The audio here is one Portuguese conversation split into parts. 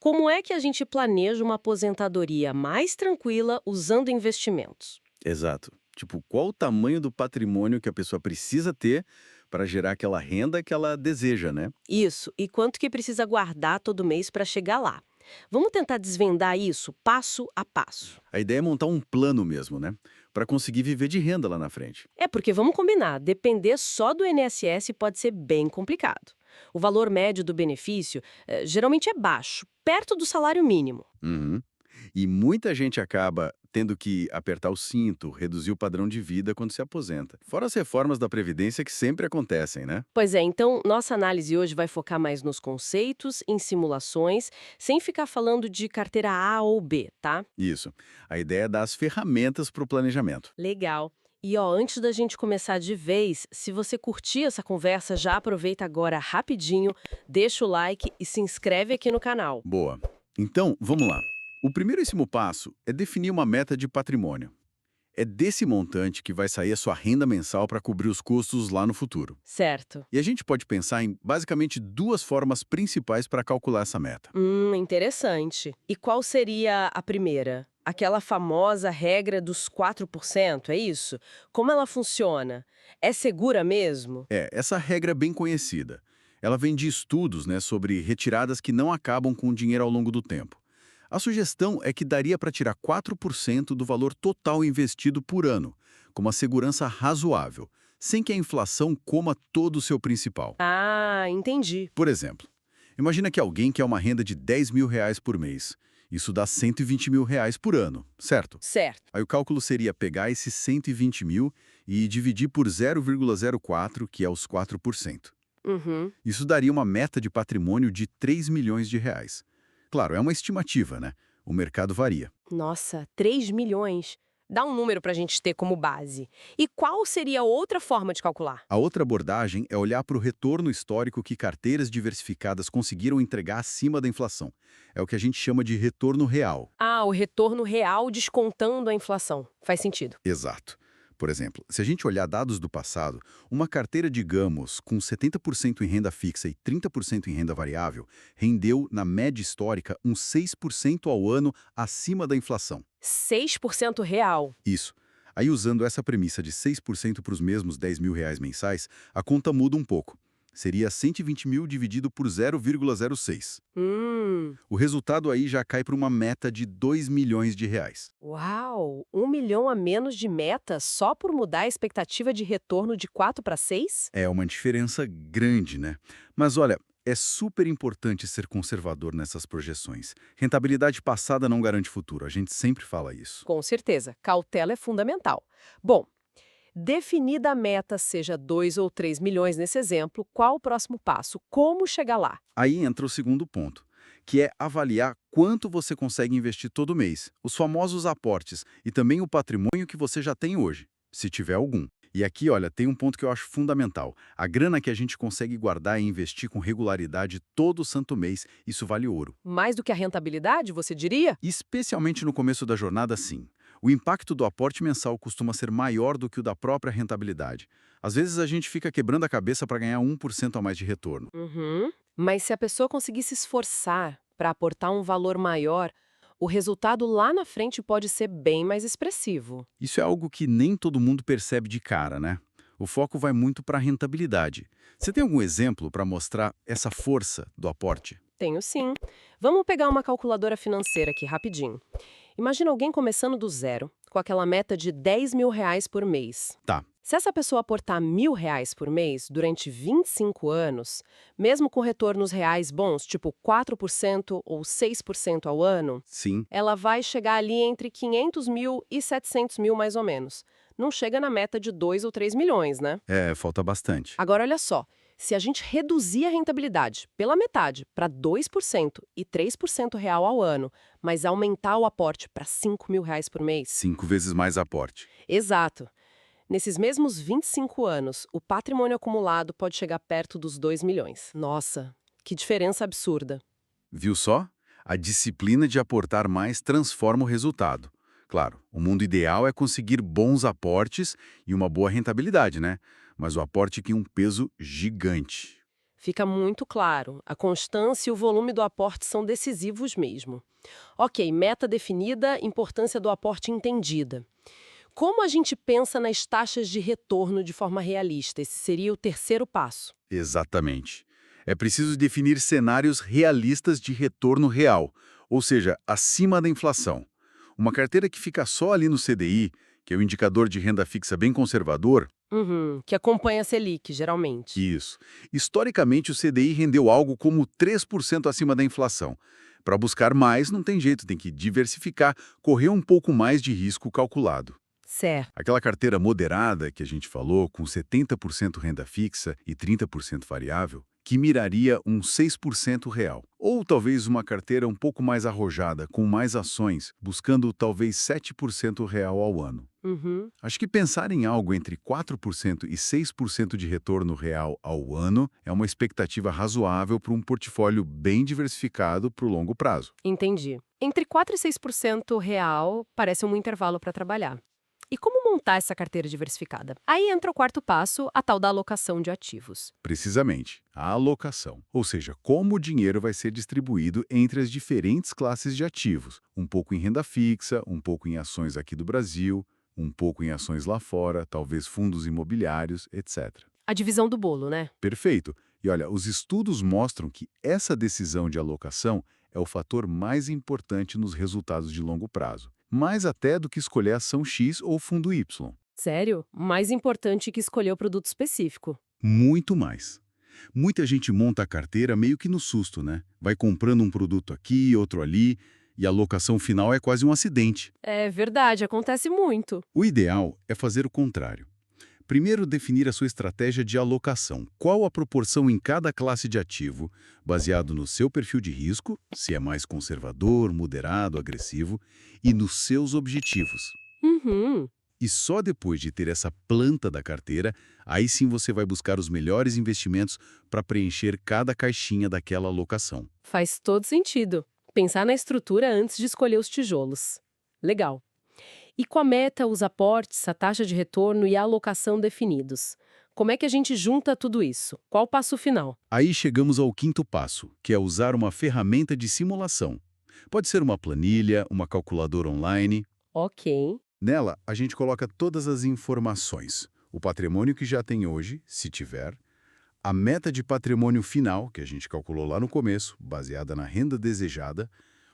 Como é que a gente planeja uma aposentadoria mais tranquila usando investimentos? Exato. Tipo, qual o tamanho do patrimônio que a pessoa precisa ter para gerar aquela renda que ela deseja, né? Isso, e quanto que precisa guardar todo mês para chegar lá? Vamos tentar desvendar isso passo a passo. A ideia é montar um plano mesmo, né? Para conseguir viver de renda lá na frente. É porque vamos combinar, depender só do INSS pode ser bem complicado. O valor médio do benefício geralmente é baixo, perto do salário mínimo. Uhum. E muita gente acaba tendo que apertar o cinto, reduzir o padrão de vida quando se aposenta. Fora as reformas da Previdência que sempre acontecem, né? Pois é, então nossa análise hoje vai focar mais nos conceitos, em simulações, sem ficar falando de carteira A ou B, tá? Isso. A ideia é dar as ferramentas para o planejamento. Legal. E ó, antes da gente começar de vez, se você curtir essa conversa, já aproveita agora rapidinho, deixa o like e se inscreve aqui no canal. Boa. Então, vamos lá. O primeiríssimo passo é definir uma meta de patrimônio. É desse montante que vai sair a sua renda mensal para cobrir os custos lá no futuro. Certo. E a gente pode pensar em basicamente duas formas principais para calcular essa meta. Interessante. E qual seria a primeira? Aquela famosa regra dos 4%, é isso? Como ela funciona? É segura mesmo? Essa regra é bem conhecida. Ela vem de estudos, né, sobre retiradas que não acabam com o dinheiro ao longo do tempo. A sugestão é que daria para tirar 4% do valor total investido por ano, com uma segurança razoável, sem que a inflação coma todo o seu principal. Ah, entendi. Por exemplo, imagina que alguém quer uma renda de R$ 10.000 por mês. Isso dá R$ 120.000 por ano, certo? Certo. Aí o cálculo seria pegar esses 120 mil e dividir por 0,04, que é os 4%. Uhum. Isso daria uma meta de patrimônio de R$ 3 milhões. Claro, é uma estimativa, né? O mercado varia. Nossa, 3 milhões. Dá um número para a gente ter como base. E qual seria outra forma de calcular? A outra abordagem é olhar para o retorno histórico que carteiras diversificadas conseguiram entregar acima da inflação. É o que a gente chama de retorno real. Ah, o retorno real descontando a inflação. Faz sentido. Exato. Por exemplo, se a gente olhar dados do passado, uma carteira, digamos, com 70% em renda fixa e 30% em renda variável, rendeu, na média histórica, uns 6% ao ano acima da inflação. 6% real. Isso. Aí, usando essa premissa de 6% para os mesmos R$ 10.000 mensais, a conta muda um pouco. Seria 120 mil dividido por 0,06. Hum, O resultado aí já cai para uma meta de R$ 2 milhões. uau! 1 milhão a menos de meta só por mudar a expectativa de retorno de 4 para 6? É uma diferença grande, né? Mas olha, é super importante ser conservador nessas projeções. Rentabilidade passada não garante futuro, a gente sempre fala isso. Com certeza, cautela é fundamental. Bom, definida a meta, seja 2 ou 3 milhões nesse exemplo, qual o próximo passo? Como chegar lá? Aí entra o segundo ponto, que é avaliar quanto você consegue investir todo mês, os famosos aportes e também o patrimônio que você já tem hoje, se tiver algum. E aqui, olha, tem um ponto que eu acho fundamental. A grana que a gente consegue guardar e investir com regularidade todo santo mês, isso vale ouro. Mais do que a rentabilidade, você diria? Especialmente no começo da jornada, sim. O impacto do aporte mensal costuma ser maior do que o da própria rentabilidade. Às vezes a gente fica quebrando a cabeça para ganhar 1% a mais de retorno. Uhum. Mas se a pessoa conseguir se esforçar para aportar um valor maior, o resultado lá na frente pode ser bem mais expressivo. Isso é algo que nem todo mundo percebe de cara, né? O foco vai muito para a rentabilidade. Você tem algum exemplo para mostrar essa força do aporte? Tenho sim. Vamos pegar uma calculadora financeira aqui rapidinho. Imagina alguém começando do zero, com aquela meta de 10 mil reais por mês. Tá, Se essa pessoa aportar 1.000 reais por mês durante 25 anos, mesmo com retornos reais bons, tipo 4% ou 6% ao ano, sim. ela vai chegar ali entre 500 mil e 700 mil mais ou menos. Não chega na meta de 2 ou 3 milhões, né? Falta bastante. Agora olha só, se a gente reduzir a rentabilidade pela metade para 2% e 3% real ao ano, mas aumentar o aporte para 5 mil reais por mês, 5 vezes mais aporte. exato. Nesses mesmos 25 anos, o patrimônio acumulado pode chegar perto dos 2 milhões. Nossa, que diferença absurda. Viu só? A disciplina de aportar mais transforma o resultado. Claro, o mundo ideal é conseguir bons aportes e uma boa rentabilidade, né? Mas o aporte tem um peso gigante. Fica muito claro. A constância e o volume do aporte são decisivos mesmo. Ok, meta definida, importância do aporte entendida. Como a gente pensa nas taxas de retorno de forma realista? Esse seria o terceiro passo. Exatamente. É preciso definir cenários realistas de retorno real, ou seja, acima da inflação. Uma carteira que fica só ali no CDI, que é o indicador de renda fixa bem conservador, Uhum, que acompanha a Selic, geralmente. isso. Historicamente, o CDI rendeu algo como 3% acima da inflação. Para buscar mais, não tem jeito, tem que diversificar, correr um pouco mais de risco calculado. Certo. Aquela carteira moderada que a gente falou, com 70% renda fixa e 30% variável, que miraria um 6% real. Ou talvez uma carteira um pouco mais arrojada, com mais ações, buscando talvez 7% real ao ano. Uhum. Acho que pensar em algo entre 4% e 6% de retorno real ao ano é uma expectativa razoável para um portfólio bem diversificado para o longo prazo. Entendi. Entre 4% e 6% real parece um intervalo para trabalhar. E como montar essa carteira diversificada? Aí entra o quarto passo, a tal da alocação de ativos. Precisamente, a alocação, ou seja, como o dinheiro vai ser distribuído entre as diferentes classes de ativos, um pouco em renda fixa, um pouco em ações aqui do Brasil, um pouco em ações lá fora, talvez fundos imobiliários, etc. A divisão do bolo, né? Perfeito. E olha, os estudos mostram que essa decisão de alocação é o fator mais importante nos resultados de longo prazo, mais até do que escolher ação X ou fundo Y. Sério? Mais importante que escolher o produto específico. Muito mais. Muita gente monta a carteira meio que no susto, né? Vai comprando um produto aqui, outro ali, e a alocação final é quase um acidente. É verdade, acontece muito. O ideal é fazer o contrário. Primeiro, definir a sua estratégia de alocação. Qual a proporção em cada classe de ativo, baseado no seu perfil de risco, se é mais conservador, moderado, agressivo, e nos seus objetivos. Uhum. E só depois de ter essa planta da carteira, aí sim você vai buscar os melhores investimentos para preencher cada caixinha daquela alocação. Faz todo sentido. Pensar na estrutura antes de escolher os tijolos. Legal. E com a meta, os aportes, a taxa de retorno e a alocação definidos, como é que a gente junta tudo isso? Qual o passo final? Aí chegamos ao quinto passo, que é usar uma ferramenta de simulação. Pode ser uma planilha, uma calculadora online. Ok. Nela, a gente coloca todas as informações. O patrimônio que já tem hoje, se tiver, a meta de patrimônio final, que a gente calculou lá no começo, baseada na renda desejada,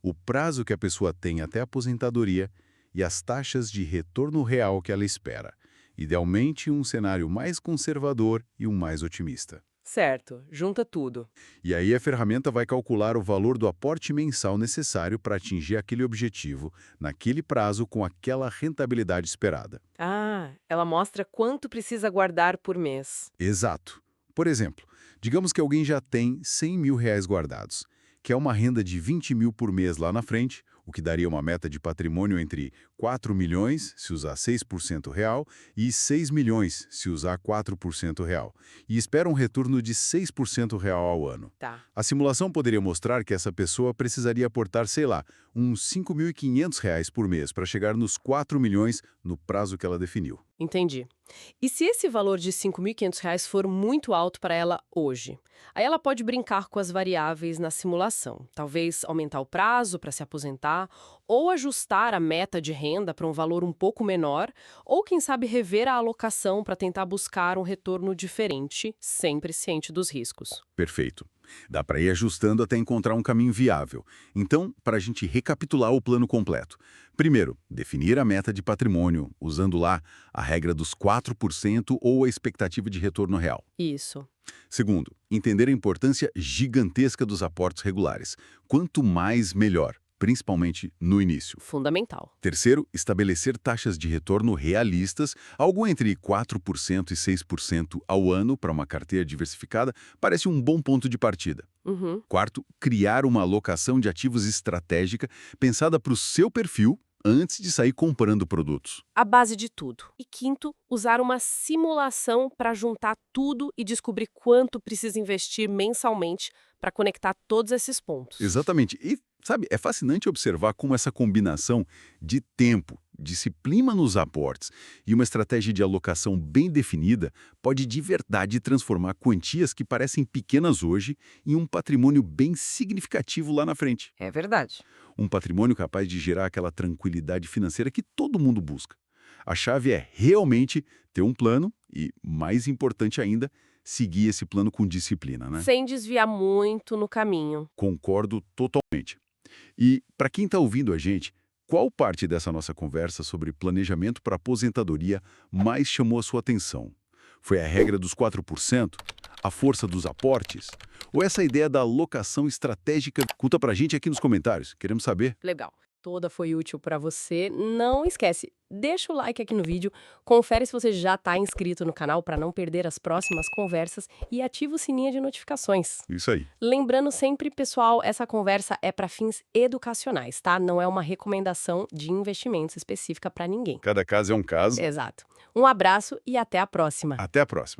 o prazo que a pessoa tem até a aposentadoria e as taxas de retorno real que ela espera. Idealmente, um cenário mais conservador e um mais otimista. Certo, junta tudo. E aí a ferramenta vai calcular o valor do aporte mensal necessário para atingir aquele objetivo, naquele prazo, com aquela rentabilidade esperada. Ah, ela mostra quanto precisa guardar por mês. Exato. Por exemplo, digamos que alguém já tem R$ 100.000 guardados, que é uma renda de 20 mil por mês lá na frente, o que daria uma meta de patrimônio entre 4 milhões, se usar 6% real, e 6 milhões, se usar 4% real, e espera um retorno de 6% real ao ano. Tá. A simulação poderia mostrar que essa pessoa precisaria aportar, sei lá, uns R$ 5.500 por mês para chegar nos 4 milhões no prazo que ela definiu. Entendi. E se esse valor de R$ 5.500 for muito alto para ela hoje? Aí ela pode brincar com as variáveis na simulação. Talvez aumentar o prazo para se aposentar, ou ajustar a meta de renda para um valor um pouco menor, ou quem sabe rever a alocação para tentar buscar um retorno diferente, sempre ciente dos riscos. Perfeito. Dá para ir ajustando até encontrar um caminho viável. Então, para a gente recapitular o plano completo. Primeiro, definir a meta de patrimônio, usando lá a regra dos 4% ou a expectativa de retorno real. Isso. Segundo, entender a importância gigantesca dos aportes regulares. Quanto mais, melhor, principalmente no início. Fundamental. Terceiro, estabelecer taxas de retorno realistas, algo entre 4% e 6% ao ano para uma carteira diversificada, parece um bom ponto de partida. Uhum. Quarto, criar uma alocação de ativos estratégica pensada para o seu perfil antes de sair comprando produtos. A base de tudo. E quinto, usar uma simulação para juntar tudo e descobrir quanto precisa investir mensalmente para conectar todos esses pontos. Exatamente. E, sabe, é fascinante observar como essa combinação de tempo, disciplina nos aportes e uma estratégia de alocação bem definida pode de verdade transformar quantias que parecem pequenas hoje em um patrimônio bem significativo lá na frente. É verdade. Um patrimônio capaz de gerar aquela tranquilidade financeira que todo mundo busca. A chave é realmente ter um plano e, mais importante ainda, seguir esse plano com disciplina, né? Sem desviar muito no caminho. Concordo totalmente. E, para quem está ouvindo a gente, qual parte dessa nossa conversa sobre planejamento para aposentadoria mais chamou a sua atenção? Foi a regra dos 4%? A força dos aportes? Ou essa ideia da alocação estratégica? Conta pra gente aqui nos comentários, queremos saber. Legal. Toda foi útil para você. Não esquece, deixa o like aqui no vídeo, confere se você já está inscrito no canal para não perder as próximas conversas e ativa o sininho de notificações. Isso aí. Lembrando sempre, pessoal, essa conversa é para fins educacionais, tá? Não é uma recomendação de investimentos específica para ninguém. Cada caso é um caso. Exato. Um abraço e até a próxima. Até a próxima.